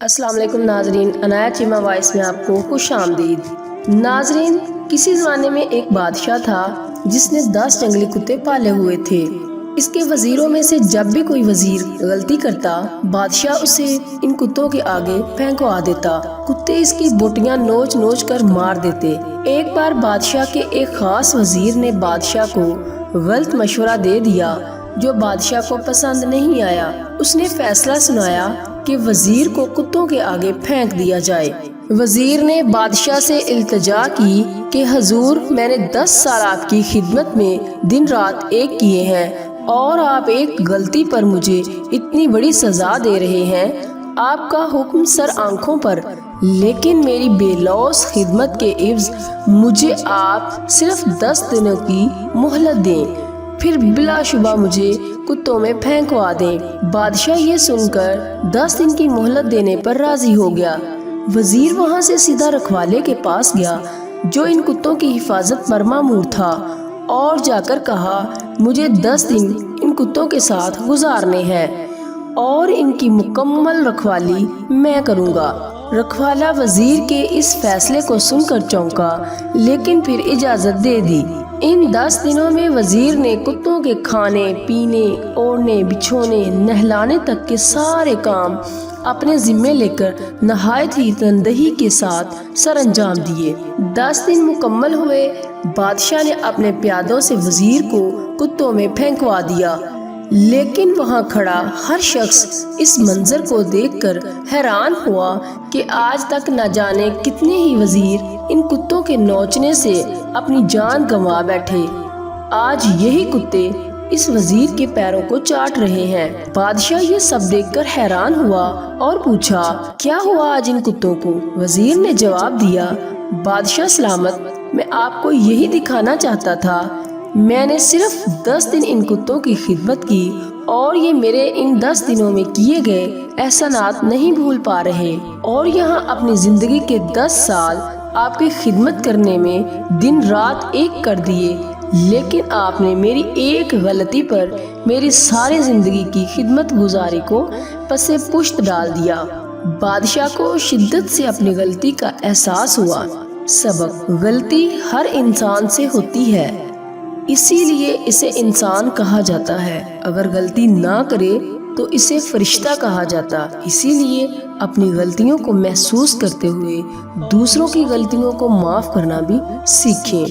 السلام علیکم ناظرین، عنایت چیمہ وائس میں آپ کو خوش آمدید۔ ناظرین، کسی زمانے میں ایک بادشاہ تھا جس نے 10 جنگلی کتے پالے ہوئے تھے۔ اس کے وزیروں میں سے جب بھی کوئی وزیر غلطی کرتا، بادشاہ اسے ان کتوں کے آگے پھینکوا دیتا۔ کتے اس کی بوٹیاں نوچ نوچ کر مار دیتے۔ ایک بار بادشاہ کے ایک خاص وزیر نے بادشاہ کو غلط مشورہ دے دیا جو بادشاہ کو پسند نہیں آیا۔ اس نے فیصلہ سنایا کہ وزیر کو کتوں کے آگے پھینک دیا جائے۔ وزیر نے بادشاہ سے التجا کی کہ حضور، میں نے 10 سال آپ کی خدمت میں دن رات ایک کیے ہیں اور آپ ایک غلطی پر مجھے اتنی بڑی سزا دے رہے ہیں۔ آپ کا حکم سر آنکھوں پر، لیکن میری بے لوث خدمت کے عوض مجھے آپ صرف 10 دنوں کی مہلت دیں، پھر بلا شبہ مجھے کتوں میں پھینکوا دیں۔ بادشاہ یہ سن کر 10 دن کی مہلت دینے پر راضی ہو گیا۔ وزیر وہاں سے سیدھا رکھوالے کے پاس گیا جو ان کتوں کی حفاظت پر مامور تھا اور جا کر کہا، مجھے 10 دن ان کتوں کے ساتھ گزارنے ہیں اور ان کی مکمل رکھوالی میں کروں گا۔ رکھوالا وزیر کے اس فیصلے کو سن کر چونکا، لیکن پھر اجازت دے دی۔ ان 10 دنوں میں وزیر نے کتوں کے کھانے پینے، اوڑھنے بچھونے، نہلانے تک کے سارے کام اپنے ذمے لے کر نہایت ہی تندہی کے ساتھ سر انجام دیے۔ 10 دن مکمل ہوئے، بادشاہ نے اپنے پیادوں سے وزیر کو کتوں میں پھینکوا دیا، لیکن وہاں کھڑا ہر شخص اس منظر کو دیکھ کر حیران ہوا کہ آج تک نہ جانے کتنے ہی وزیر ان کتوں کے نوچنے سے اپنی جان گنوا بیٹھے۔ آج یہی کتے اس وزیر کے پیروں کو چاٹ رہے ہیں۔ بادشاہ یہ سب دیکھ کر حیران ہوا اور پوچھا، کیا ہوا آج ان کتوں کو؟ وزیر نے جواب دیا، بادشاہ سلامت، میں آپ کو یہی دکھانا چاہتا تھا، میں نے صرف 10 دن ان کتوں کی خدمت کی اور یہ میرے ان 10 دنوں میں کیے گئے احسانات نہیں بھول پا رہے، اور یہاں اپنی زندگی کے 10 سال آپ کی خدمت کرنے میں دن رات ایک کر دیے، لیکن آپ نے میری ایک غلطی پر میری ساری زندگی کی خدمت گزاری کو پس پشت ڈال دیا۔ بادشاہ کو شدت سے اپنی غلطی کا احساس ہوا۔ سبق: غلطی ہر انسان سے ہوتی ہے، اسی لیے اسے انسان کہا جاتا ہے۔ اگر غلطی نہ کرے تو اسے فرشتہ کہا جاتا۔ اسی لیے اپنی غلطیوں کو محسوس کرتے ہوئے دوسروں کی غلطیوں کو معاف کرنا بھی سیکھیں۔